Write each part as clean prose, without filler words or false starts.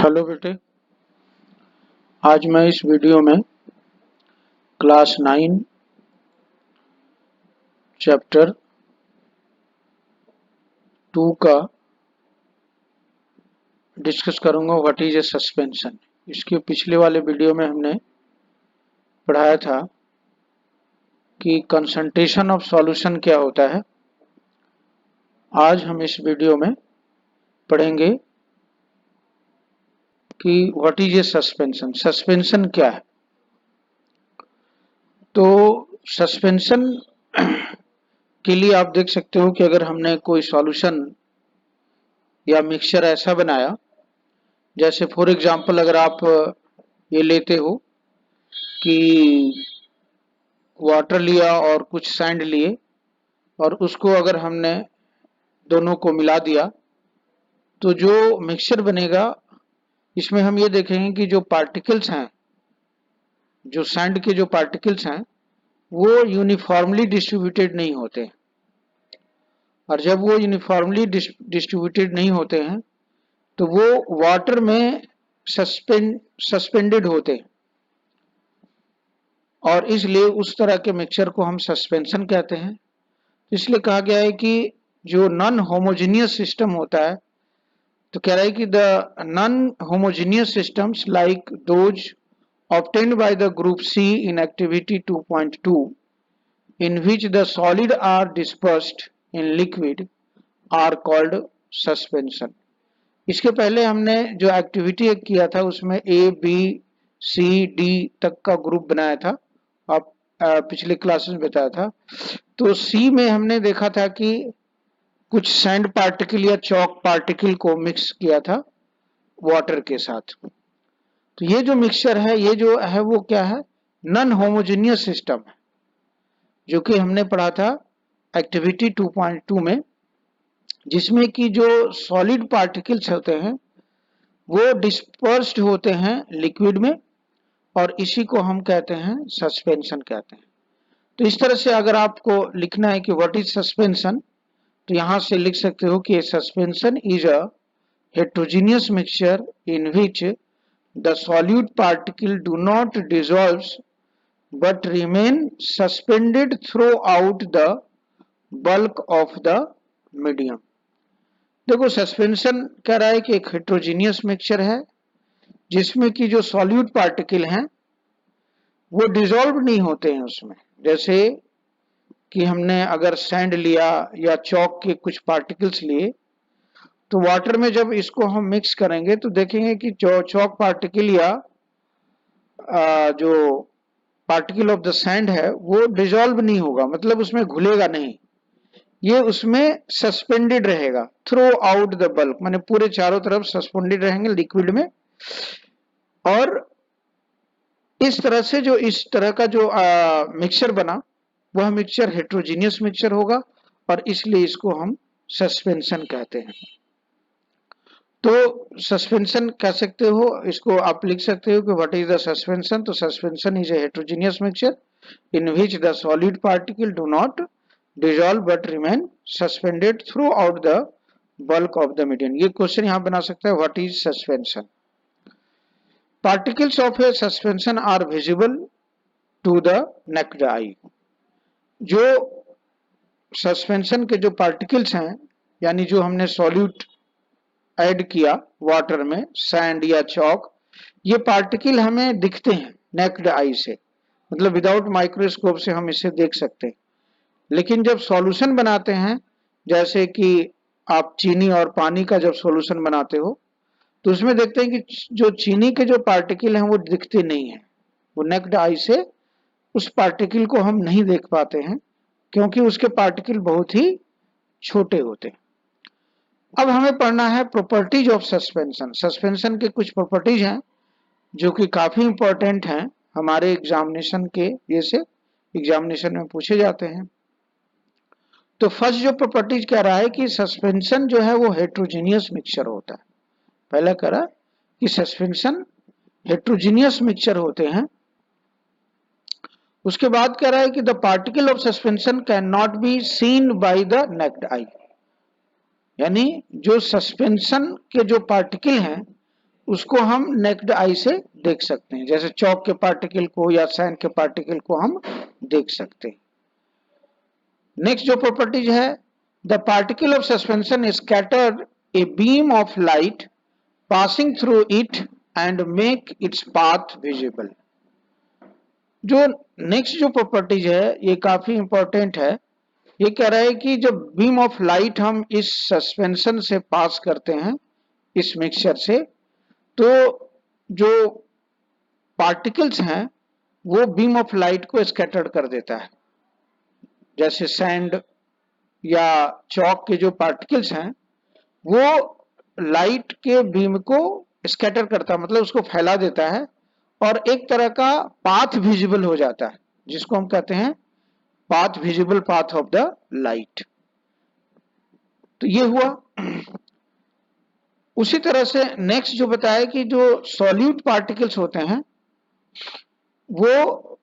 Hello बेटे, आज मैं इस वीडियो में क्लास 9 चैप्टर 2 का डिस्कस करूंगा। What is a suspension. इसके पिछले वाले वीडियो में हमने पढ़ाया था कि कंसंट्रेशन ऑफ सॉल्यूशन क्या होता है। आज हम इस वीडियो में पढ़ेंगे कि what is a suspension. Suspension क्या है। तो सस्पेंशन के लिए आप देख सकते हो कि अगर हमने कोई सॉल्यूशन या मिक्सचर ऐसा बनाया, जैसे फॉर एग्जांपल अगर आप ये लेते हो कि वाटर लिया और कुछ सैंड लिए और उसको अगर हमने दोनों को मिला दिया तो जो मिक्सचर बनेगा इसमें हम ये देखेंगे कि जो पार्टिकल्स हैं, जो सैंड के जो पार्टिकल्स हैं वो यूनिफॉर्मली डिस्ट्रीब्यूटेड नहीं होते। और जब वो यूनिफॉर्मली डिस्ट्रीब्यूटेड नहीं होते हैं तो वो वाटर में सस्पेंडेड होते हैं और इसलिए उस तरह के मिक्सचर को हम सस्पेंशन कहते हैं। इसलिए कहा गया है कि जो नॉन होमोजेनियस सिस्टम होता है, तो कह रहा है कि the non homogeneous systems like those obtained by the group C in activity 2.2 in which the solid are dispersed in liquid are called suspension। इसके पहले हमने जो एक्टिविटी किया था उसमें A, B, C, D तक का ग्रुप बनाया था। आप पिछले क्लासेस में बताया था। तो C में हमने देखा था कि कुछ सैंड पार्टिकल या चॉक पार्टिकल को मिक्स किया था वाटर के साथ। तो ये जो मिक्सचर है, ये जो है वो क्या है, नॉन होमोजेनियस सिस्टम है, जो कि हमने पढ़ा था एक्टिविटी 2.2 में, जिसमें कि जो सॉलिड पार्टिकल्स होते हैं वो डिस्पर्स्ड होते हैं लिक्विड में और इसी को हम कहते हैं सस्पेंशन कहते हैं। तो इस तरह से अगर आपको लिखना है कि व्हाट इज सस्पेंशन, तो यहां से लिख सकते हो कि suspension is a heterogeneous mixture in which the solute particle do not dissolve but remain suspended throughout the bulk of the medium। देखो, सस्पेंशन कह रहा है कि एक हेट्रोजीनियस मिक्सचर है जिसमें कि जो सॉल्यूट पार्टिकल हैं वो डिसॉल्व नहीं होते हैं उसमें। जैसे कि हमने अगर सैंड लिया या चॉक के कुछ पार्टिकल्स लिए, तो वाटर में जब इसको हम मिक्स करेंगे तो देखेंगे कि जो चॉक पार्टिकल या जो पार्टिकल ऑफ द सैंड है वो डिसॉल्व नहीं होगा, मतलब उसमें घुलेगा नहीं, ये उसमें सस्पेंडेड रहेगा थ्रू आउट द बल्क, माने पूरे चारों तरफ सस्पेंडेड रहेंगे लिक्विड में। और इस तरह से जो इस तरह का जो मिक्सचर बना वह मिक्सचर हेट्रोजीनियस मिक्सचर होगा और इसलिए इसको हम सस्पेंशन कहते हैं। तो सस्पेंशन कह सकते हो, इसको आप लिख सकते हो कि व्हाट इज द सस्पेंशन। तो suspension is a heterogeneous mixture in which the solid particle do not dissolve but remain suspended throughout the bulk of the medium। ये क्वेश्चन यहां बना सकता है, what is suspension. Particles of a suspension are visible to the naked eye. जो suspension के जो particles हैं, यानी जो हमने सॉल्यूट ऐड किया वाटर में, सैंड या चॉक, ये पार्टिकल हमें दिखते हैं नेक्ड आई से, मतलब विदाउट माइक्रोस्कोप से हम इसे देख सकते हैं। लेकिन जब सॉल्यूशन बनाते हैं, जैसे कि आप चीनी और पानी का जब सॉल्यूशन बनाते हो, तो उसमें देखते हैं कि जो चीनी के जो पार्टिकल हैं वो दिखते नहीं हैं, वो नेक्ड आई से उस पार्टिकल को हम नहीं देख पाते हैं क्योंकि उसके पार्टिकल बहुत ही छोटे होते हैं। अब हमें पढ़ना है प्रॉपर्टीज ऑफ सस्पेंशन। सस्पेंशन के कुछ प्रॉपर्टीज हैं जो कि काफी इंपॉर्टेंट हैं, हमारे एग्जामिनेशन के जैसे एग्जामिनेशन में पूछे जाते हैं। तो फर्स्ट जो प्रॉपर्टीज कह रहा है कि सस्पेंशन जो है वो हेट्रोजीनियस मिक्सचर होता है। पहला कह रहा है कि सस्पेंशन हेट्रोजीनियस मिक्सचर होते हैं। उसके बाद कह रहा है कि the particle of suspension can not be seen by the naked आई, यानी जो सस्पेंशन के जो पार्टिकल हैं उसको हम नेक्ड आई से देख सकते हैं, जैसे चौक के पार्टिकल को या सैंड के पार्टिकल को हम देख सकते हैं। नेक्स्ट जो प्रॉपर्टीज है, the particle of suspension scattered A beam of light passing through it and make its path visible. जो नेक्स्ट जो प्रॉपर्टीज है ये काफी इंपॉर्टेंट है। ये कह रहा है कि जब बीम ऑफ लाइट हम इस सस्पेंशन से पास करते हैं, इस मिक्सचर से, तो जो पार्टिकल्स हैं वो बीम ऑफ लाइट को स्कैटर्ड कर देता है। जैसे सैंड या चौक के जो पार्टिकल्स हैं वो लाइट के बीम को स्कैटर करता, मतलब उसको फैला देता है और एक तरह का पाथ विजिबल हो जाता है, जिसको हम कहते हैं path visible path of the light. तो ये हुआ। उसी तरह से नेक्स्ट जो बताया कि जो सॉल्यूट पार्टिकल्स होते हैं वो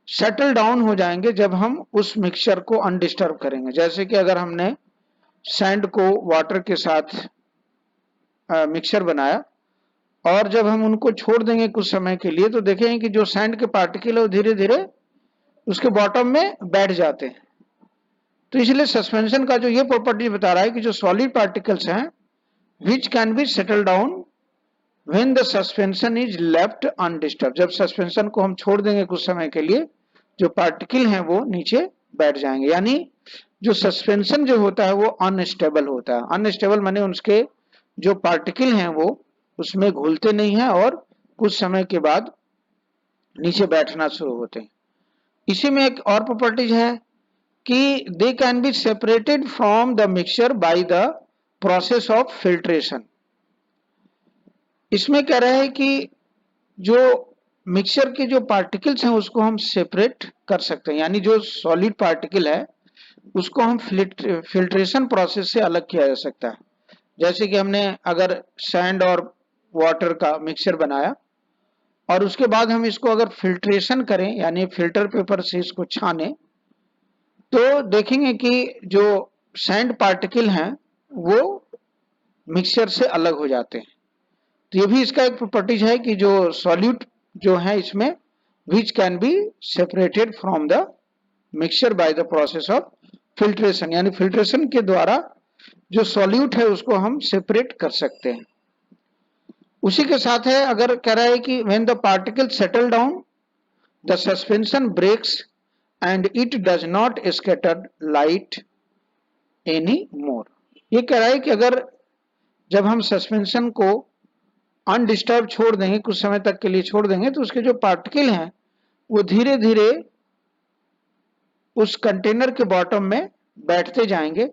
सेटल डाउन हो जाएंगे जब हम उस मिक्सचर को अनडिस्टर्ब करेंगे। जैसे कि अगर हमने सैंड को वाटर के साथ मिक्सचर बनाया और जब हम उनको छोड़ देंगे कुछ समय के लिए, तो देखेंगे कि जो सैंड के पार्टिकल है वो धीरे धीरे उसके बॉटम में बैठ जाते हैं। तो इसलिए सस्पेंशन का जो ये प्रॉपर्टी बता रहा है कि जो सॉलिड पार्टिकल्स हैं which can be settle down when the suspension is left undisturbed, जब सस्पेंशन को हम छोड़ देंगे कुछ समय के लिए, जो पार्टिकल हैं वो नीचे बैठ जाएंगे। यानी जो सस्पेंशन जो होता है वो अनस्टेबल होता है। अनस्टेबल माने उसके जो पार्टिकल हैं वो उसमें घुलते नहीं हैं और कुछ समय के बाद नीचे बैठना शुरू होते हैं। इसी में एक और प्रॉपर्टीज है कि they can be separated from the mixture by the process of filtration. इसमें कह रहा है कि जो मिक्सचर के जो पार्टिकल्स हैं उसको हम सेपरेट कर सकते हैं, यानी जो सॉलिड पार्टिकल है उसको हम फिल्ट्रेशन प्रोसेस से अलग किया जा सकता है। जैसे कि हमने अगर सैंड और वाटर का मिक्सचर बनाया और उसके बाद हम इसको अगर फिल्ट्रेशन करें, यानी फिल्टर पेपर से इसको छाने, तो देखेंगे कि जो सैंड पार्टिकल हैं वो मिक्सचर से अलग हो जाते हैं। तो ये भी इसका एक प्रॉपर्टीज है कि जो सॉल्यूट जो है इसमें विच can be separated from the mixture by the process of filtration, यानी फिल्ट्रेशन के द्वारा जो सॉल्यूट है उसको हम सेपरेट कर सकते हैं। उसी के साथ है, अगर कह रहा है कि when the particle settle down the suspension breaks and it does not scatter light any more. ये कह रहा है कि अगर जब हम सस्पेंशन को अनडिस्टर्ब छोड़ देंगे, कुछ समय तक के लिए छोड़ देंगे, तो उसके जो पार्टिकल हैं वो धीरे धीरे उस कंटेनर के बॉटम में बैठते जाएंगे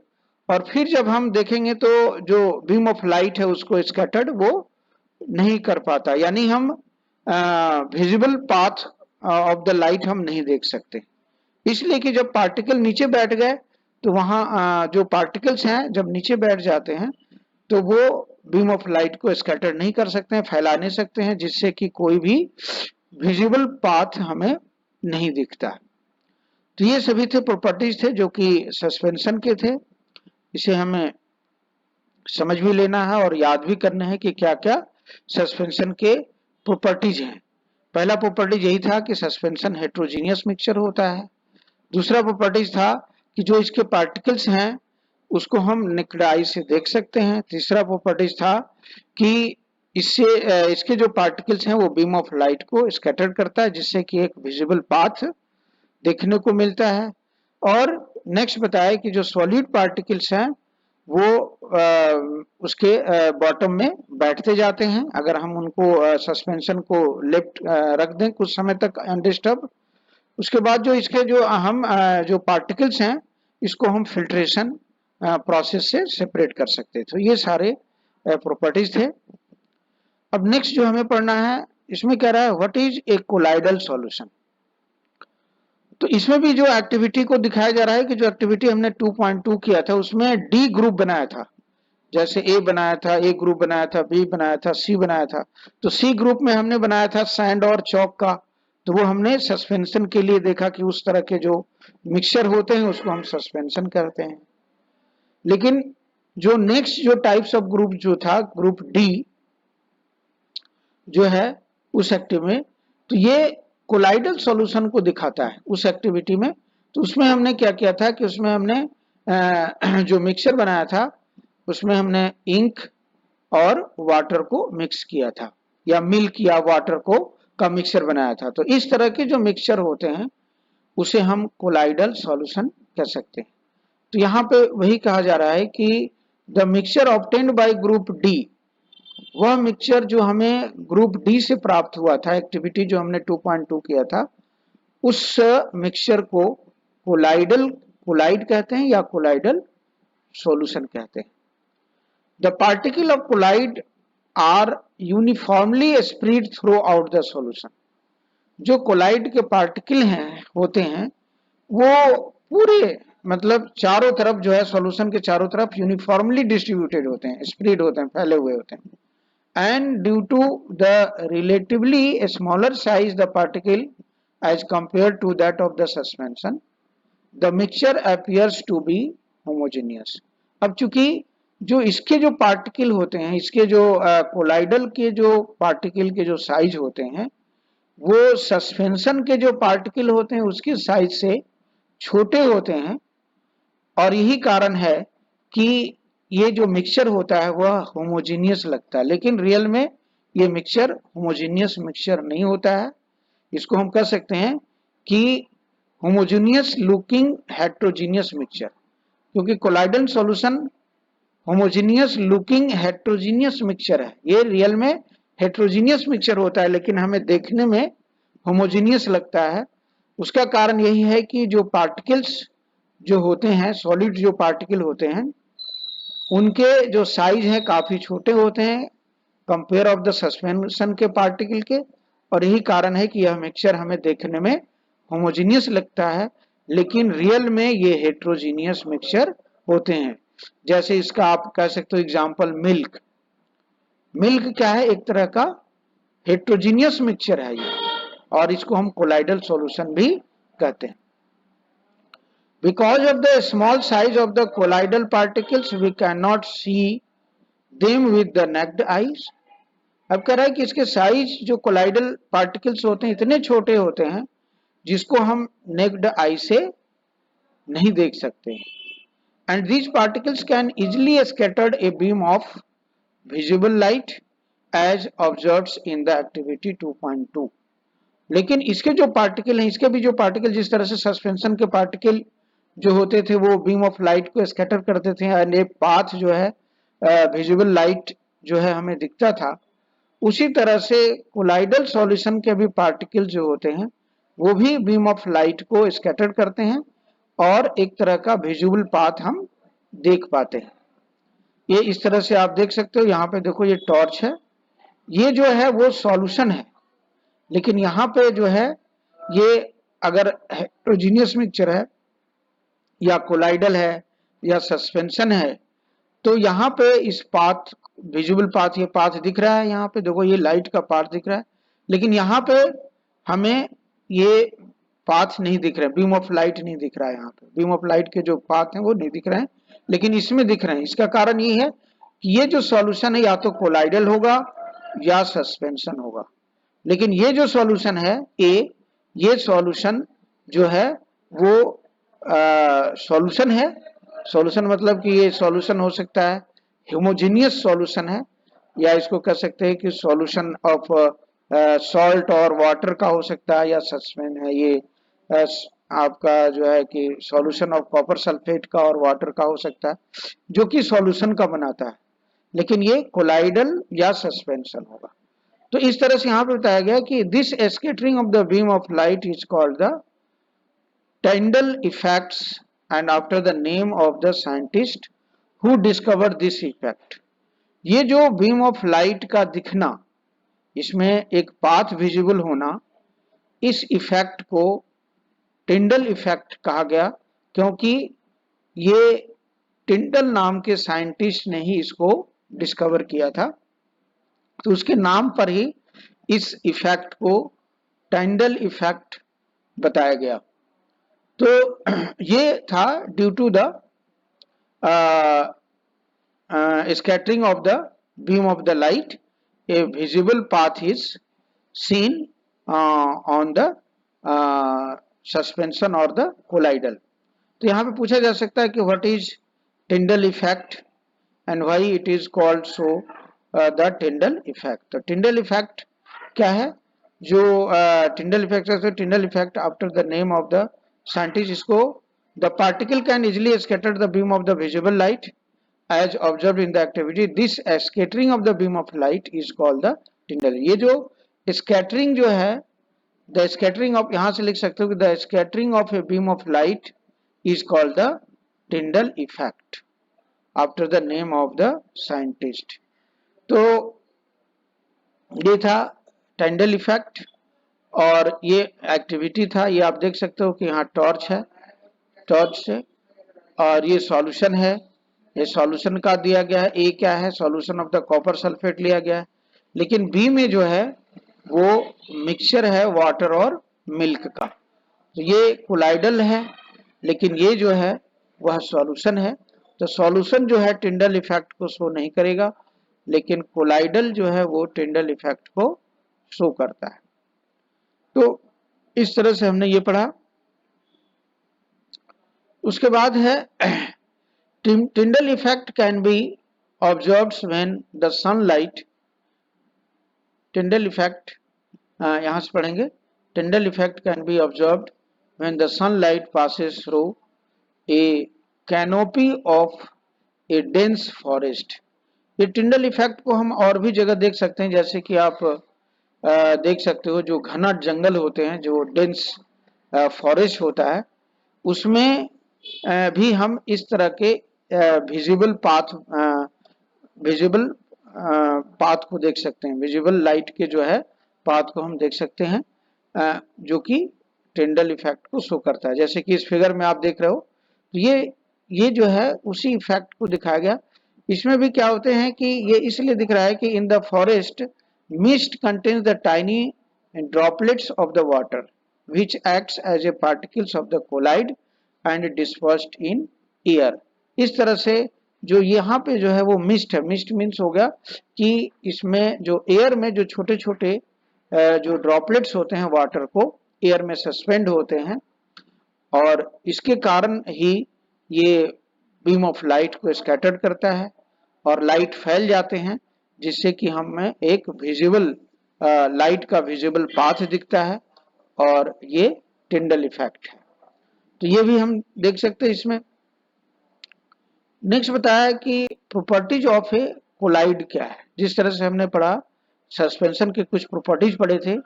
और फिर जब हम देखेंगे तो जो बीम ऑफ लाइट है उसको स्कैटर्ड वो नहीं कर पाता, यानी हम visible path of the light हम नहीं देख सकते। इसलिए कि जब पार्टिकल नीचे बैठ गए तो वहां जो पार्टिकल्स हैं जब नीचे बैठ जाते हैं तो वो बीम ऑफ लाइट को स्कैटर नहीं कर सकते हैं, फैला नहीं सकते हैं, जिससे कि कोई भी विजिबल पाथ हमें नहीं दिखता। तो ये सभी थे प्रॉपर्टीज थे जो कि सस्पेंशन के थे। इसे हमें समझ भी लेना है और याद भी करना है कि क्या क्या सस्पेंशन के प्रॉपर्टीज हैं। पहला प्रॉपर्टीज यही था कि सस्पेंशन हेट्रोजीनियस मिक्सचर होता है। दूसरा प्रॉपर्टीज था कि जो इसके पार्टिकल्स हैं उसको हम नेक्ड आई से देख सकते हैं। तीसरा प्रॉपर्टीज था कि इससे इसके जो पार्टिकल्स हैं वो बीम ऑफ लाइट को स्कैटर करता है, जिससे कि एक विजिबल पाथ देखने को मिलता है। और नेक्स्ट बताया कि जो सॉलिड पार्टिकल्स हैं वो उसके बॉटम में बैठते जाते हैं अगर हम उनको सस्पेंशन को लेफ्ट रख दें कुछ समय तक अनडिस्टर्ब। उसके बाद जो इसके जो हम जो पार्टिकल्स हैं इसको हम फिल्ट्रेशन प्रोसेस से सेपरेट कर सकते हैं। तो ये सारे प्रॉपर्टीज थे। अब नेक्स्ट जो हमें पढ़ना है इसमें कह रहा है what is a colloidal solution. तो इसमें भी जो एक्टिविटी को दिखाया जा रहा है कि जो एक्टिविटी हमने 2.2 किया था उसमें डी ग्रुप बनाया था, जैसे ए बनाया था, ए ग्रुप बनाया था, बी बनाया था, सी बनाया था। तो सी ग्रुप में हमने बनाया था सैंड और चौक का, तो वो हमने सस्पेंशन के लिए देखा कि उस तरह के जो मिक्सचर होते हैं उसको हम सस्पेंशन करते हैं। लेकिन जो नेक्स्ट जो टाइप्स ऑफ ग्रुप जो था ग्रुप डी, जो है उस एक्टिविटी में। तो ये कोलाइडल सॉल्यूशन को दिखाता है उस एक्टिविटी में। तो उसमें हमने क्या किया था कि उसमें हमने जो मिक्सचर बनाया था उसमें हमने इंक और वाटर को मिक्स किया था, या मिल्क या वाटर को का मिक्सचर बनाया था। तो इस तरह के जो मिक्सचर होते हैं उसे हम कोलाइडल सॉल्यूशन कह सकते हैं। तो यहाँ पे वही कहा जा रहा है कि the mixture obtained by group D, वह मिक्सचर जो हमें ग्रुप डी से प्राप्त हुआ था, एक्टिविटी जो हमने 2.2 किया था, उस मिक्सचर को कोलाइड कहते हैं या कोलाइडल सॉल्यूशन कहते हैं। The particle of colloid are uniformly spread throughout the solution. जो कोलाइड के पार्टिकल हैं होते हैं वो पूरे मतलब चारों तरफ जो है सॉल्यूशन के चारों तरफ यूनिफॉर्मली डिस्ट्रीब्यूटेड होते हैं, स्प्रेड होते हैं, फैले हुए होते हैं। And due to the relatively smaller size the particle as compared to that of the suspension, the mixture appears to be homogeneous. अब चूंकि जो इसके जो पार्टिकल होते हैं, इसके जो कोलाइडल के जो पार्टिकल के जो साइज होते हैं वो सस्पेंशन के जो पार्टिकल होते हैं उसके साइज से छोटे होते हैं, और यही कारण है कि ये जो मिक्सचर होता है वह होमोजीनियस लगता है, लेकिन रियल में ये मिक्सचर होमोजीनियस मिक्सचर नहीं होता है। इसको हम कह सकते हैं कि होमोजीनियस लुकिंग हेट्रोजीनियस मिक्सचर, क्योंकि colloidal solution homogeneous looking heterogeneous mixture है। ये रियल में हेट्रोजीनियस मिक्सचर होता है लेकिन हमें देखने में होमोजीनियस लगता है। उसका कारण यही है कि जो पार्टिकल्स जो होते हैं, सॉलिड जो पार्टिकल होते हैं, उनके जो साइज है काफी छोटे होते हैं कंपेयर ऑफ द सस्पेंशन के पार्टिकल के, और यही कारण है कि यह मिक्सचर हमें देखने में होमोजीनियस लगता है लेकिन रियल में ये हेट्रोजीनियस मिक्सचर होते हैं। जैसे इसका आप कह सकते हो एग्जांपल मिल्क। मिल्क क्या है? एक तरह का हेट्रोजीनियस मिक्सचर है ये, और इसको हम कोलाइडल सॉल्यूशन भी कहते हैं। Because of the small size of the colloidal particles, we cannot see them with the naked eyes. अब कह रहा है कि इसके साइज जो कोलाइडल पार्टिकल्स होते हैं इतने छोटे होते हैं जिसको हम नेक्ड आई से नहीं देख सकते हैं। And these particles can easily scattered a beam of visible light as observed in the activity 2.2. लेकिन इसके जो पार्टिकल हैं, इसके भी जो पार्टिकल जिस तरह से सस्पेंशन के पार्टिकल जो होते थे वो बीम ऑफ लाइट को स्कैटर करते थे, एंड एक पाथ जो है विजिबल लाइट जो है हमें दिखता था, उसी तरह से कोलाइडल सॉल्यूशन के भी पार्टिकल जो होते हैं वो भी बीम ऑफ लाइट को स्कैटर करते हैं और एक तरह का विजिबल पाथ हम देख पाते हैं। ये इस तरह से आप देख सकते हो। यहाँ पे देखो ये टॉर्च है, ये जो है वो सॉल्यूशन है, लेकिन यहाँ पे जो है ये अगर हेट्रोजीनियस मिक्सचर है या कोलाइडल है या सस्पेंशन है तो यहाँ पे इस पाथ विजिबल पाथ, ये पाथ दिख रहा है, यहाँ पे देखो ये लाइट का पाथ दिख रहा है, लेकिन यहाँ पे हमें ये पाथ नहीं दिख रहे, बीम ऑफ लाइट नहीं दिख रहा है। यहाँ पे बीम ऑफ लाइट के जो पाथ हैं वो नहीं दिख रहे हैं, लेकिन इसमें दिख रहे हैं। इसका कारण ये है कि ये जो सॉल्यूशन है या तो कोलाइडल होगा या सस्पेंशन होगा, लेकिन ये जो सॉल्यूशन है ये सॉल्यूशन जो है वो सॉल्यूशन है। सॉल्यूशन मतलब कि ये सॉल्यूशन हो सकता है होमोजीनियस सॉल्यूशन है, या इसको कह सकते हैं कि सॉल्यूशन ऑफ सॉल्ट और वाटर का हो सकता है, या सस्पेंशन है ये आपका जो है कि सॉल्यूशन ऑफ कॉपर सल्फेट का और वाटर का हो सकता है, जो कि सॉल्यूशन का बनाता है, लेकिन ये कोलाइडल या सस्पेंशन होगा। तो इस तरह से यहाँ पे बताया गया कि this scattering of the beam of light is called the Tyndall effects and after the name of the scientist who discovered this effect. ये जो बीम ऑफ लाइट का दिखना, इसमें एक पाथ विजिबल होना, इस इफेक्ट को टिंडल इफेक्ट कहा गया क्योंकि ये टिंडल नाम के साइंटिस्ट ने ही इसको डिस्कवर किया था। तो उसके नाम पर ही इस इफेक्ट को टाइंडल इफेक्ट बताया गया। तो ये था due to the scattering of the beam of the light a visible path is seen on the suspension or the colloidal. तो यहाँ पे पूछा जा सकता है कि what is Tyndall effect and why it is called so the Tyndall effect. तो Tyndall effect क्या है? जो टिंडल इफेक्ट है, Tyndall effect after the name of the scientist. इसको the particle can easily scatter the beam of the visible light as observed in the activity. This scattering of the beam of light is called the tyndall. ये जो scattering जो है, the scattering of, यहाँ से लिख सकते हो कि the scattering of a beam of light is called the tyndall effect after the name of the scientist. तो ये था tyndall effect और ये एक्टिविटी था. ये आप देख सकते हो कि यहाँ टॉर्च है, टॉर्च से, और ये सॉल्यूशन है, ये सॉल्यूशन का दिया गया है. ए क्या है? Solution of the copper sulphate लिया गया है. लेकिन बी में जो है वो मिक्सचर है वाटर और मिल्क का. तो ये कोलाइडल है, लेकिन ये जो है वह सॉल्यूशन है. तो सॉल्यूशन जो है टिंडल इफेक्ट को शो नहीं करेगा, लेकिन कोलाइडल जो है वो टिंडल इफेक्ट को शो करता है. तो इस तरह से हमने ये पढ़ा. उसके बाद है Tyndall effect can be observed when the sunlight. Tyndall effect यहाँ से पढ़ेंगे. Tyndall effect can be observed when the sunlight passes through a canopy of a dense forest. ये Tyndall effect को हम और भी जगह देख सकते हैं, जैसे कि आप देख सकते हो जो घना जंगल होते हैं, जो डेंस फॉरेस्ट होता है, उसमें भी हम इस तरह के विजिबल पाथ को देख सकते हैं. विजिबल लाइट के जो है पाथ को हम देख सकते हैं, जो कि टिंडल इफेक्ट को शो करता है. जैसे कि इस फिगर में आप देख रहे हो, ये जो है उसी इफेक्ट को दिखाया गया. इसमें भी क्या होते हैं कि ये इसलिए दिख रहा है कि in the forest mist contains the tiny droplets of the water which acts as a particles of the collide and dispersed in air. इस तरह से जो यहाँ पे जो है वो मिस्ट है. मिस्ट मीन्स हो गया कि इसमें जो एयर में जो छोटे छोटे जो ड्रॉपलेट्स होते हैं वाटर को एयर में सस्पेंड होते हैं, और इसके कारण ही ये बीम ऑफ लाइट को स्कैटर्ड करता है और लाइट फैल जाते हैं, जिससे कि हमें एक विजिबल लाइट का विजिबल पाथ दिखता है, और ये टिंडल इफेक्ट है. तो ये भी हम देख सकते हैं इसमें. नेक्स्ट बताया कि प्रॉपर्टीज ऑफ ए कोलाइड क्या है. जिस तरह से हमने पढ़ा सस्पेंशन के कुछ प्रॉपर्टीज पढ़े थे,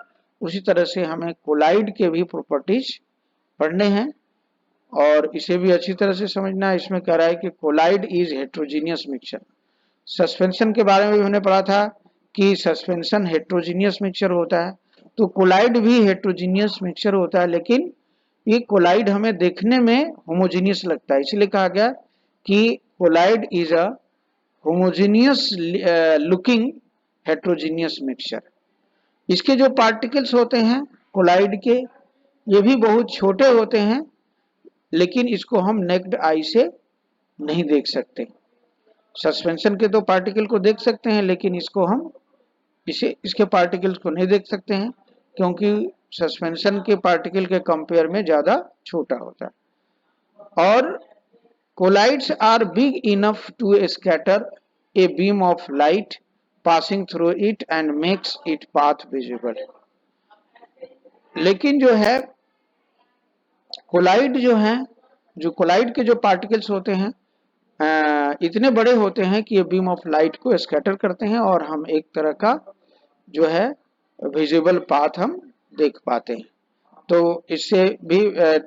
उसी तरह से हमें कोलाइड के भी प्रॉपर्टीज पढ़ने हैं और इसे भी अच्छी तरह से समझना है. इसमें कह रहा है कि colloid is heterogeneous mixture. Suspension के बारे में भी हमने पढ़ा था कि सस्पेंशन हेट्रोजीनियस मिक्सचर होता है, तो कोलाइड भी हेट्रोजीनियस मिक्सचर होता है. लेकिन ये कोलाइड हमें देखने में होमोजीनियस लगता है, इसलिए कहा गया कि colloid is a homogeneous looking heterogeneous mixture. इसके जो पार्टिकल्स होते हैं कोलाइड के, ये भी बहुत छोटे होते हैं, लेकिन इसको हम नेक्ड आई से नहीं देख सकते. सस्पेंशन के तो पार्टिकल को देख सकते हैं, लेकिन इसको हम इसके पार्टिकल्स को नहीं देख सकते हैं, क्योंकि सस्पेंशन के पार्टिकल के कंपेयर में ज्यादा छोटा होता है. और colloids are big enough to scatter a beam of light passing through it and makes it path visible. लेकिन जो है कोलाइड जो है, जो कोलाइड के जो पार्टिकल्स होते हैं इतने बड़े होते हैं कि ये बीम ऑफ लाइट को स्कैटर करते हैं और हम एक तरह का जो है विजिबल पाथ हम देख पाते हैं. तो इससे भी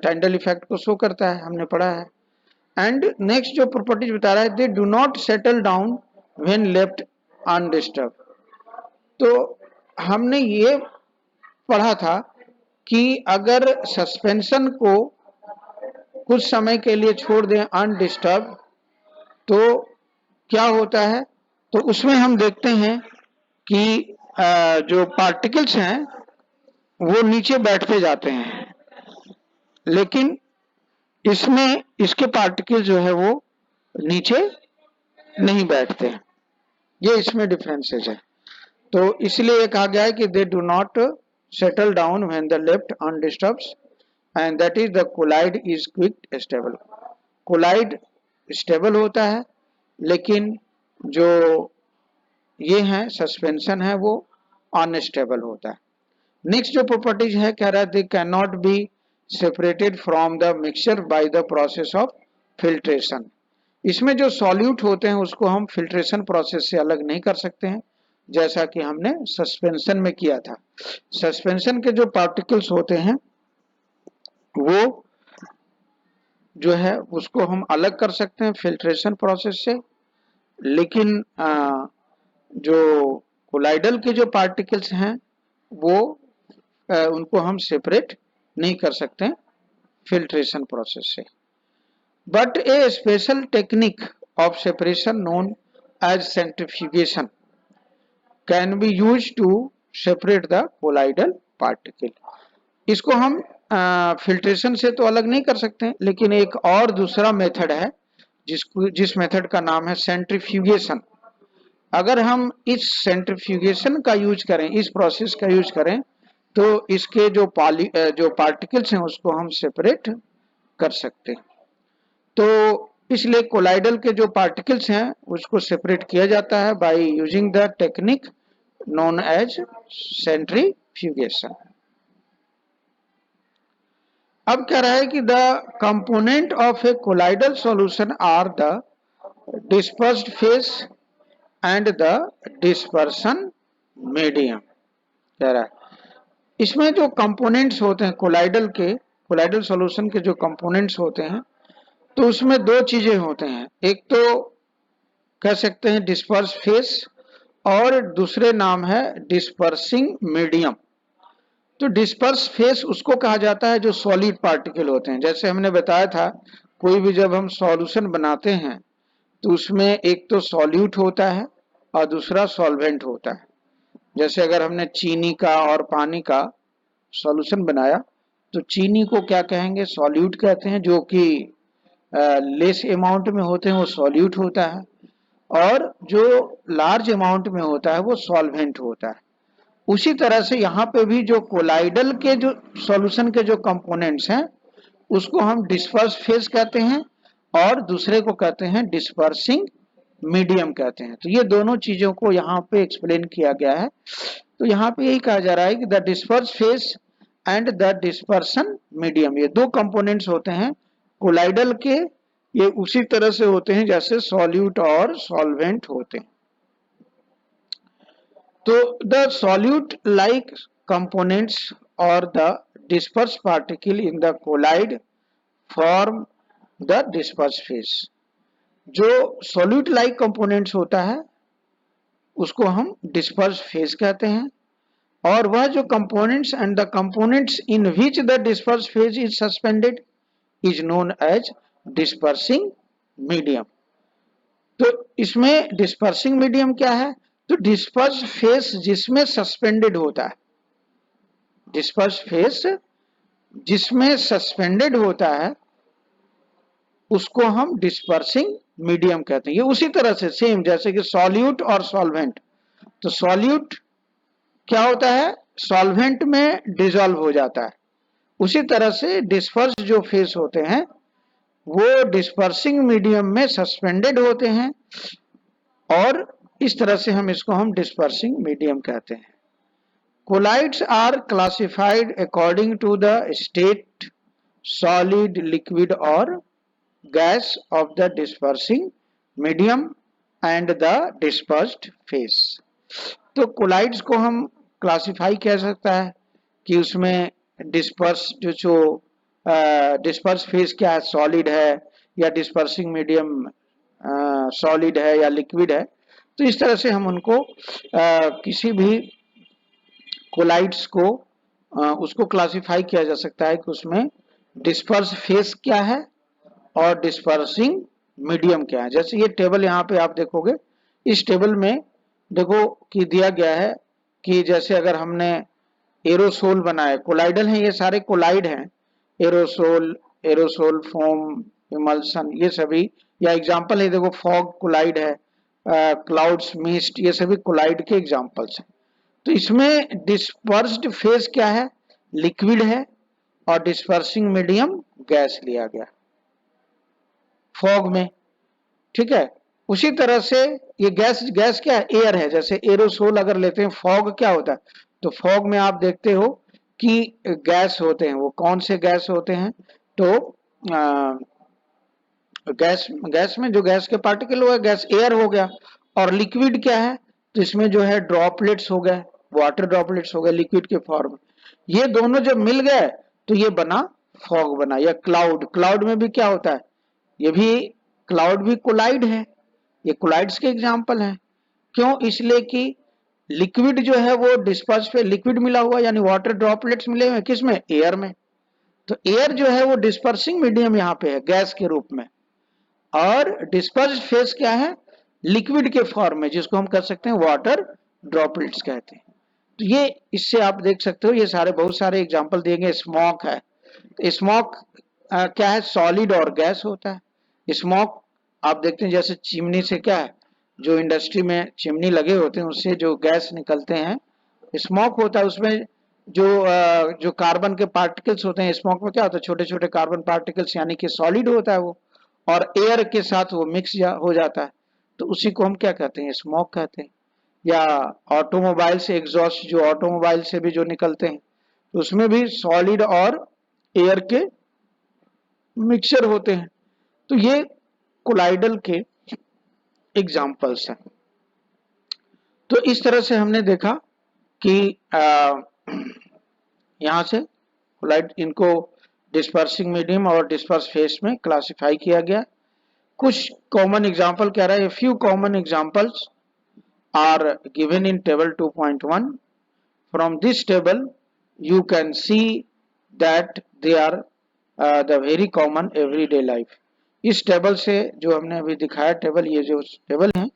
टिंडल इफेक्ट को शो करता है, हमने पढ़ा है. एंड नेक्स्ट जो प्रॉपर्टीज बता रहा है, they do not settle down when left undisturbed. तो हमने ये पढ़ा था कि अगर सस्पेंशन को कुछ समय के लिए छोड़ दें अनडिस्टर्ब, तो क्या होता है, तो उसमें हम देखते हैं कि जो पार्टिकल्स हैं वो नीचे बैठते जाते हैं, लेकिन इसमें इसके पार्टिकल जो है वो नीचे नहीं बैठते. ये इसमें डिफरेंसेस है. तो इसलिए ये कहा गया है कि they do not settle down when the left undisturbed and that is the colloid is quick stable. Colloid stable होता है, लेकिन जो ये है सस्पेंशन है वो अनस्टेबल होता है। नेक्स्ट जो प्रॉपर्टीज है, कह रहा है they can not be separated from the mixture by the process of filtration. इसमें जो सॉल्यूट होते हैं उसको हम फिल्ट्रेशन प्रोसेस से अलग नहीं कर सकते हैं, जैसा कि हमने सस्पेंशन में किया था। सस्पेंशन के जो पार्टिकल्स होते हैं वो जो है उसको हम अलग कर सकते हैं फिल्ट्रेशन प्रोसेस से, लेकिन जो कोलाइडल के जो पार्टिकल्स हैं वो उनको हम सेपरेट नहीं कर सकते फिल्ट्रेशन प्रोसेस से। But a special technique of separation known as centrifugation can be use to separate the colloidal particle. इसको हम फिल्ट्रेशन से तो अलग नहीं कर सकते, लेकिन एक और दूसरा मेथड है जिस मेथड का नाम है सेंट्रीफ्यूगेशन। अगर हम इस सेंट्रीफ्यूगेशन का यूज करें, इस प्रोसेस का यूज करें, तो इसके जो पार्टिकल्स हैं उसको हम सेपरेट कर सकते हैं। तो इसलिए कोलाइडल के जो पार्टिकल्स हैं उसको सेपरेट किया जाता है by using the technique known as centrifugation. अब कह रहा है कि the component of a colloidal solution are the dispersed phase and the dispersion medium. कह रहा है इसमें जो कंपोनेंट्स होते हैं कोलाइडल सॉल्यूशन के जो कंपोनेंट्स होते हैं, तो उसमें दो चीजें होते हैं। एक तो कह सकते हैं डिस्पर्स फेस और दूसरे नाम है डिस्पर्सिंग मीडियम। तो डिस्पर्स फेस उसको कहा जाता है जो सॉलिड पार्टिकल होते हैं। जैसे हमने बताया था, कोई भी जब हम सॉल्यूशन बनाते हैं तो उसमें एक तो सॉल्यूट होता है और दूसरा सॉल्वेंट होता है। जैसे अगर हमने चीनी का और पानी का सॉल्यूशन बनाया तो चीनी को क्या कहेंगे, सॉल्यूट कहते हैं, जो कि लेस अमाउंट में होते हैं वो सॉल्यूट होता है, और जो लार्ज अमाउंट में होता है वो सॉल्वेंट होता है। उसी तरह से यहाँ पे भी जो कोलाइडल के जो सॉल्यूशन के जो कंपोनेंट्स हैं उसको हम डिस्पर्स फेज कहते हैं और दूसरे को कहते हैं डिस्पर्सिंग मीडियम कहते हैं। तो ये दोनों चीजों को यहाँ पे एक्सप्लेन किया गया है। तो यहाँ पे यही कहा जा रहा है कि the disperse phase and the dispersion medium, ये दो कंपोनेंट्स होते हैं कोलाइडल के, ये उसी तरह से होते हैं जैसे सॉल्यूट और सॉल्वेंट होते हैं। तो the solute like components or the dispersed particle in the collide form the dispersed phase। जो solute like components होता है उसको हम dispersed phase कहते हैं, और वह जो components and the components in which the dispersed phase is suspended is known as dispersing medium। तो इसमें dispersing medium क्या है, तो डिस्पर्स फेस जिसमें सस्पेंडेड होता है, डिस्पर्स फेस जिसमें सस्पेंडेड होता है उसको हम डिस्पर्सिंग मीडियम कहते हैं। ये उसी तरह से सेम जैसे कि सॉल्यूट और सॉल्वेंट। तो सॉल्यूट क्या होता है, सॉल्वेंट में डिसॉल्व हो जाता है। उसी तरह से डिस्पर्स जो फेस होते हैं वो डिस्पर्सिंग मीडियम में सस्पेंडेड होते हैं, और इस तरह से हम डिस्पर्सिंग मीडियम कहते हैं। Colloids are classified according to the state, solid, liquid और gas of the dispersing medium and the dispersed phase. तो कोलाइड्स को हम क्लासिफाई कह सकता है कि उसमें डिस्पर्स डिस्पर्स फेस क्या है, सॉलिड है या डिस्पर्सिंग मीडियम सॉलिड है या लिक्विड है। तो इस तरह से हम उनको किसी भी कोलाइड्स को उसको क्लासिफाई किया जा सकता है कि उसमें डिस्पर्स फेस क्या है और डिस्पर्सिंग मीडियम क्या है। जैसे ये टेबल यहाँ पे आप देखोगे, इस टेबल में देखो कि दिया गया है कि जैसे अगर हमने एरोसोल बनाए, कोलाइडल हैं, ये सारे कोलाइड हैं, एरोसोल, फोम, इमल्सन, ये सभी, या एग्जाम्पल है देखो फॉग कोलाइड है, क्लाउड्स, मिस्ट, ये सभी कोलाइड के एग्जाम्पल्स हैं। तो इसमें डिस्पर्स्ड फेज क्या है, लिक्विड है, और डिस्पर्सिंग मीडियम गैस लिया गया फॉग में, ठीक है। उसी तरह से ये गैस क्या है, एयर है। जैसे एरोसोल अगर लेते हैं, फॉग क्या होता है, तो फॉग में आप देखते हो कि गैस होते हैं। वो कौन से गैस होते हैं, तो गैस में जो गैस के पार्टिकल हुआ, गैस एयर हो गया। और लिक्विड क्या है, तो इसमें जो है ड्रॉपलेट्स हो गए, वाटर ड्रॉपलेट्स हो गए लिक्विड के फॉर्म में। ये दोनों जब मिल गए तो ये बना फॉग बना, या क्लाउड। क्लाउड में भी क्या होता है, ये भी क्लाउड भी कोलाइड है, ये कोलाइड्स के एग्जाम्पल हैं। क्यों, इसलिए कि लिक्विड जो है वो डिस्पर्स पे लिक्विड मिला हुआ, यानी वाटर ड्रॉपलेट्स मिले हुए किसमें, एयर में। तो एयर जो है वो डिस्पर्सिंग मीडियम यहाँ पे है गैस के रूप में, और डिस्पर्स फेज क्या है, लिक्विड के फॉर्म में, जिसको हम कर सकते हैं वाटर ड्रॉपलेट्स कहते हैं। तो ये इससे आप देख सकते हो, ये सारे बहुत सारे एग्जांपल दिए। स्मोक है, तो स्मोक क्या है, सॉलिड और गैस होता है। स्मोक आप देखते हैं जैसे चिमनी से क्या है, जो इंडस्ट्री में चिमनी लगे होते हैं उससे जो गैस निकलते हैं, स्मोक होता है। उसमें जो कार्बन के पार्टिकल्स होते हैं, स्मोक में क्या होता है, छोटे छोटे कार्बन पार्टिकल्स, यानी कि सॉलिड होता है वो, और एयर के साथ वो हो जाता है। तो उसी को हम क्या कहते हैं, स्मोक कहते हैं। या ऑटोमोबाइल से एग्जॉस्ट, जो ऑटोमोबाइल से भी जो निकलते हैं, तो उसमें भी सॉलिड और एयर के मिक्सचर होते हैं। तो ये कोलाइडल के एग्जाम्पल्स हैं। तो इस तरह से हमने देखा कि यहाँ से कोलाइड, इनको डिस्पर्सिंग मीडियम और डिस्पर्स फेस में क्लासिफाई किया गया। कुछ कॉमन एग्जाम्पल कह रहा है, few common examples are given in table 2.1. From this table you can see that they are the very common everyday life. इस टेबल से जो हमने अभी दिखाया टेबल, ये जो टेबल हैं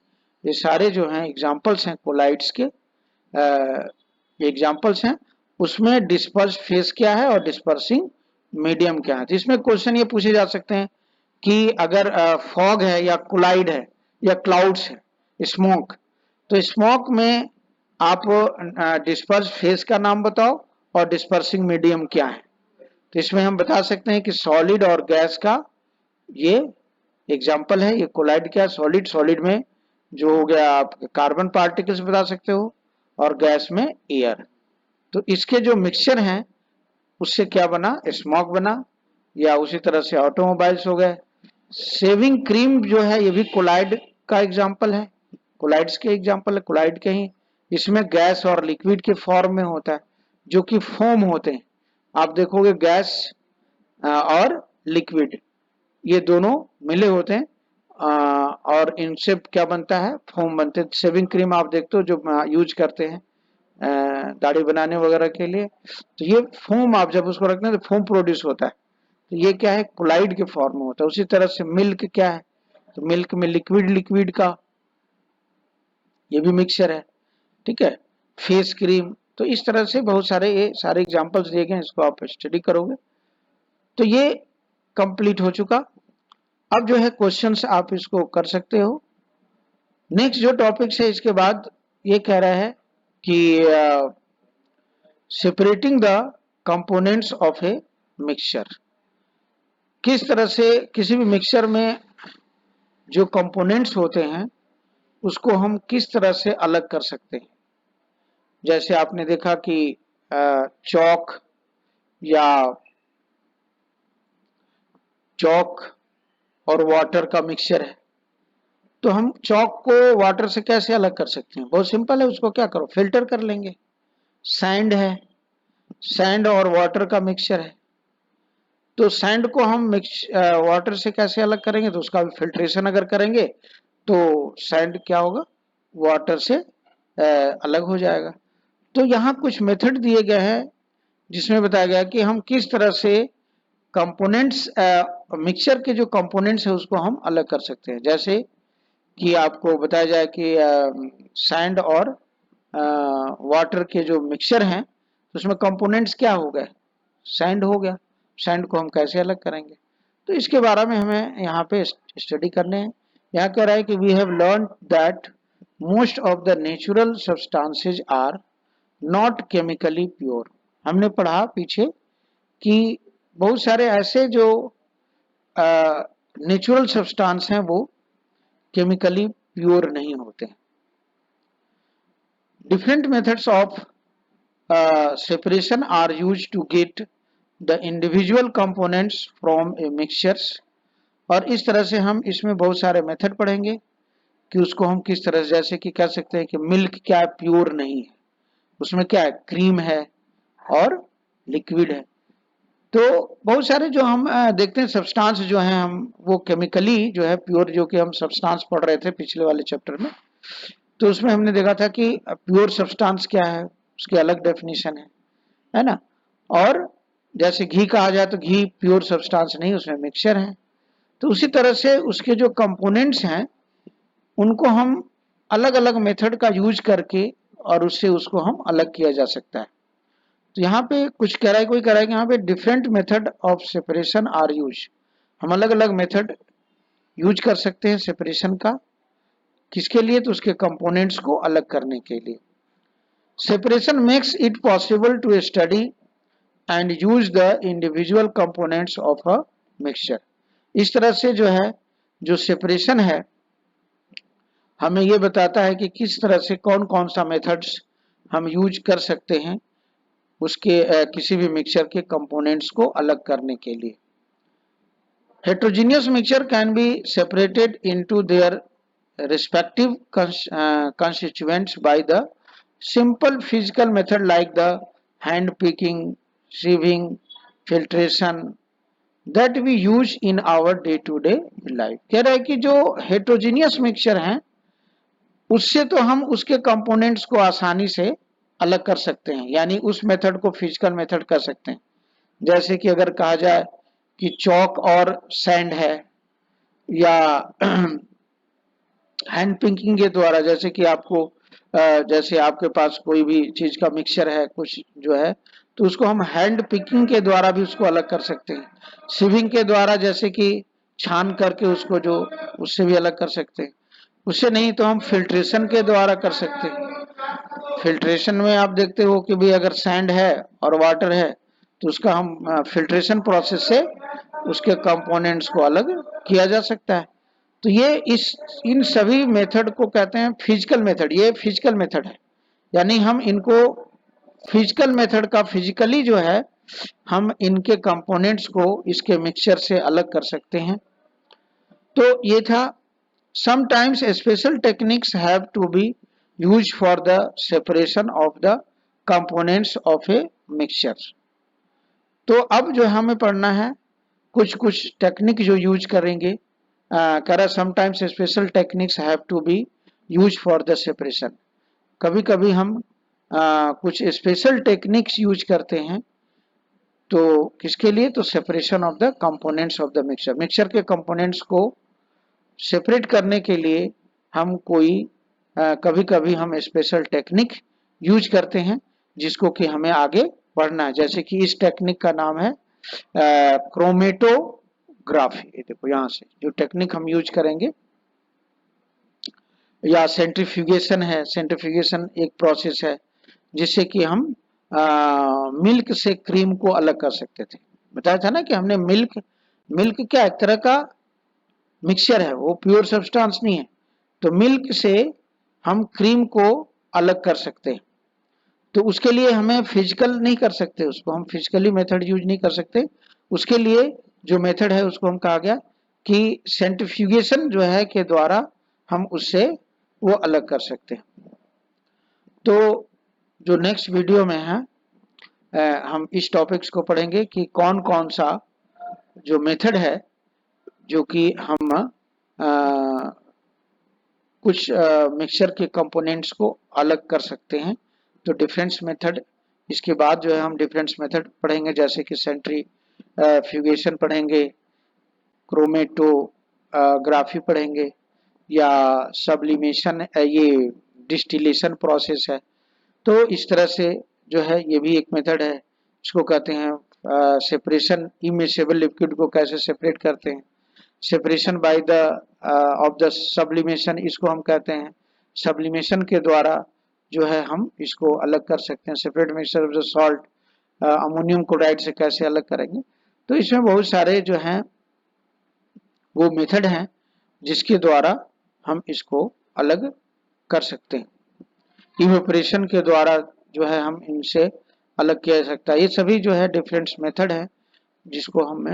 ये सारे जो हैं एग्जाम्पल्स हैं कोलाइड्स के, एग्जाम्पल्स हैं। उसमें डिस्पर्स फेस क्या है और डिस्पर्सिंग मीडियम क्या है। तो इसमें क्वेश्चन ये पूछे जा सकते हैं कि अगर फॉग है या कोलाइड है या क्लाउड्स है, स्मोक, तो स्मोक में आप डिस्पर्स फेज का नाम बताओ और डिस्पर्सिंग मीडियम क्या है। तो इसमें हम बता सकते हैं कि सॉलिड और गैस का ये एग्जांपल है। ये कोलाइड क्या है, सॉलिड, सॉलिड में जो हो गया आप कार्बन पार्टिकल्स बता सकते हो, और गैस में एयर। तो इसके जो मिक्सचर हैं उससे क्या बना, स्मोक बना। या उसी तरह से ऑटोमोबाइल्स हो गए। शेविंग क्रीम जो है ये भी कोलाइड का एग्जांपल है, कोलाइड्स के एग्जांपल है, कोलाइड के ही। इसमें गैस और लिक्विड के फॉर्म में होता है, जो कि फोम होते हैं। आप देखोगे गैस और लिक्विड ये दोनों मिले होते हैं, और इनसे क्या बनता है, फोम बनते हैं। शेविंग क्रीम आप देखते हो जो यूज करते हैं दाढ़ी बनाने वगैरह के लिए, तो ये फोम आप जब उसको रखते हैं तो फोम प्रोड्यूस होता है। तो ये क्या है, कोलाइड के फॉर्म में होता है। उसी तरह से मिल्क क्या है, तो मिल्क में लिक्विड, लिक्विड का ये भी मिक्सचर है, ठीक है। फेस क्रीम, तो इस तरह से बहुत सारे ये सारे एग्जांपल्स दिए गए, इसको आप स्टडी करोगे। तो ये कंप्लीट हो चुका। अब जो है क्वेश्चंस आप इसको कर सकते हो। नेक्स्ट जो टॉपिक्स है इसके बाद ये कह रहा है कि separating the components of a mixture. किस तरह से किसी भी मिक्सचर में जो कंपोनेंट्स होते हैं उसको हम किस तरह से अलग कर सकते हैं। जैसे आपने देखा कि चौक या चौक और वाटर का मिक्सचर है, तो हम चौक को वाटर से कैसे अलग कर सकते हैं। बहुत सिंपल है, उसको क्या करो, फिल्टर कर लेंगे। सैंड है, सैंड और वाटर का मिक्सचर है, तो सैंड को हम वाटर से कैसे अलग करेंगे, तो उसका फिल्ट्रेशन अगर करेंगे तो सैंड क्या होगा, वाटर से अलग हो जाएगा। तो यहाँ कुछ मेथड दिए गए हैं जिसमें बताया गया कि हम किस तरह से कंपोनेंट्स, मिक्सचर के जो कंपोनेंट्स है उसको हम अलग कर सकते हैं। जैसे कि आपको बताया जाए कि सैंड और वाटर के जो मिक्सचर हैं तो उसमें कंपोनेंट्स क्या हो गए, सैंड हो गया। सैंड को हम कैसे अलग करेंगे, तो इसके बारे में हमें यहाँ पे स्टडी करने हैं। यहाँ कह रहा है कि we have learn that most of the natural substances are not chemically pure. हमने पढ़ा पीछे कि बहुत सारे ऐसे जो नेचुरल सब्सटेंस हैं वो केमिकली प्योर नहीं होते। Different methods of separation are used to get the individual components from a mixtures। और इस तरह से हम इसमें बहुत सारे मेथड पढ़ेंगे कि उसको हम किस तरह से, जैसे कि कह सकते हैं कि मिल्क क्या है, प्योर नहीं है, उसमें क्या है, क्रीम है और लिक्विड है। तो बहुत सारे जो हम देखते हैं सब्सटेंस जो हैं, हम वो केमिकली जो है प्योर, जो कि हम सब्सटेंस पढ़ रहे थे पिछले वाले चैप्टर में, तो उसमें हमने देखा था कि प्योर सब्सटेंस क्या है, उसकी अलग डेफिनेशन है ना। और जैसे घी कहा जाए तो घी प्योर सब्सटेंस नहीं, उसमें मिक्सचर है। तो उसी तरह से उसके जो कंपोनेंट्स हैं उनको हम अलग अलग मेथड का यूज करके और उससे उसको हम अलग किया जा सकता है। तो यहाँ पे कुछ कह रहा है, कोई कह रहा है कि यहाँ पे different method of separation are use. हम अलग अलग मेथड यूज कर सकते हैं सेपरेशन का, किसके लिए, तो उसके कंपोनेंट्स को अलग करने के लिए। Separation makes it possible to study and use the individual components of a mixture. इस तरह से जो है, जो सेपरेशन है हमें ये बताता है कि किस तरह से कौन कौन सा मेथड्स हम यूज कर सकते हैं उसके किसी भी मिक्सचर के कंपोनेंट्स को अलग करने के लिए। Heterogeneous mixture can be separated into their respective constituents by the simple physical method like the hand picking, sieving, filtration that we use in our day to day life। कह रहा है कि जो हेट्रोजीनियस मिक्सचर हैं उससे तो हम उसके कंपोनेंट्स को आसानी से अलग कर सकते हैं, यानी उस मेथड को फिजिकल मेथड कर सकते हैं। जैसे कि अगर कहा जाए कि चौक और सैंड है, या हैंड पिकिंग के द्वारा, जैसे कि आपको जैसे आपके पास कोई भी चीज का मिक्सचर है कुछ जो है, तो उसको हम हैंड पिकिंग के द्वारा भी उसको अलग कर सकते हैं। सीविंग के द्वारा जैसे कि छान करके उसको जो, उससे भी अलग कर सकते हैं। उससे नहीं तो हम फिल्ट्रेशन के द्वारा कर सकते हैं। फिल्ट्रेशन में आप देखते हो कि भी अगर सैंड है और वाटर है तो उसका हम फिल्ट्रेशन प्रोसेस से उसके कंपोनेंट्स को अलग किया जा सकता है। तो ये इन सभी मेथड को कहते हैं फिजिकल मेथड। ये फिजिकल मेथड है, यानी हम इनको फिजिकल मेथड का फिजिकली जो है हम इनके कंपोनेंट्स को इसके मिक्सचर से अलग कर सकते हैं। तो ये था, sometimes special techniques have to be used for the separation of the components of a mixture. तो अब जो हमें पढ़ना है कुछ कुछ टेक्निक जो यूज करेंगे। कह sometimes special techniques have to be use for the separation. कभी कभी हम कुछ स्पेशल टेक्निक्स यूज करते हैं, तो किसके लिए, तो separation of the components of the mixture. Mixture के कंपोनेंट्स को सेपरेट करने के लिए हम कोई कभी कभी हम स्पेशल टेक्निक यूज करते हैं जिसको कि हमें आगे पढ़ना है। जैसे कि इस टेक्निक का नाम है क्रोमेटोग्राफी। ये देखो यहाँ से जो टेक्निक हम यूज करेंगे, या सेंट्रीफ्यूगेशन है। सेंट्रीफ्यूगेशन एक प्रोसेस है जिससे कि हम मिल्क से क्रीम को अलग कर सकते थे। बताया था ना कि हमने मिल्क क्या एक तरह का मिक्सचर है, वो प्योर सब्सटेंस नहीं है। तो मिल्क से हम क्रीम को अलग कर सकते हैं। तो उसके लिए हमें फिजिकल नहीं कर सकते, उसको हम फिजिकली मेथड यूज नहीं कर सकते। उसके लिए जो मेथड है उसको हम कहा गया कि सेंट्रीफ्यूगेशन जो है के द्वारा हम उससे वो अलग कर सकते हैं। तो जो नेक्स्ट वीडियो में है हम इस टॉपिक्स को पढ़ेंगे कि कौन कौन सा जो मेथड है जो कि हम कुछ मिक्सचर के कंपोनेंट्स को अलग कर सकते हैं। तो डिफरेंस मेथड, इसके बाद जो है हम डिफरेंस मेथड पढ़ेंगे, जैसे कि सेंट्रीफ्यूगेशन पढ़ेंगे, क्रोमेटोग्राफी पढ़ेंगे, या सब्लिमेशन, ये डिस्टिलेशन प्रोसेस है। तो इस तरह से जो है ये भी एक मेथड है, इसको कहते हैं सेपरेशन। इमिसेबल लिक्विड को कैसे सेपरेट करते हैं, separation by the of the sublimation, इसको हम कहते हैं सब्लिमेशन के द्वारा जो है हम इसको अलग कर सकते हैं। Separate mixture of the salt ammonium chloride से कैसे अलग करेंगे। तो इसमें बहुत सारे जो हैं वो मेथड हैं जिसके द्वारा हम इसको अलग कर सकते हैं। इवेपोरेशन के द्वारा जो है हम इनसे अलग किया जा सकता है। ये सभी जो है डिफरेंट मेथड है जिसको हम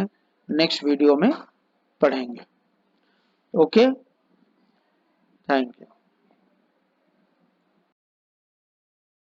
नेक्स्ट वीडियो में पढ़ेंगे। Okay, thank you.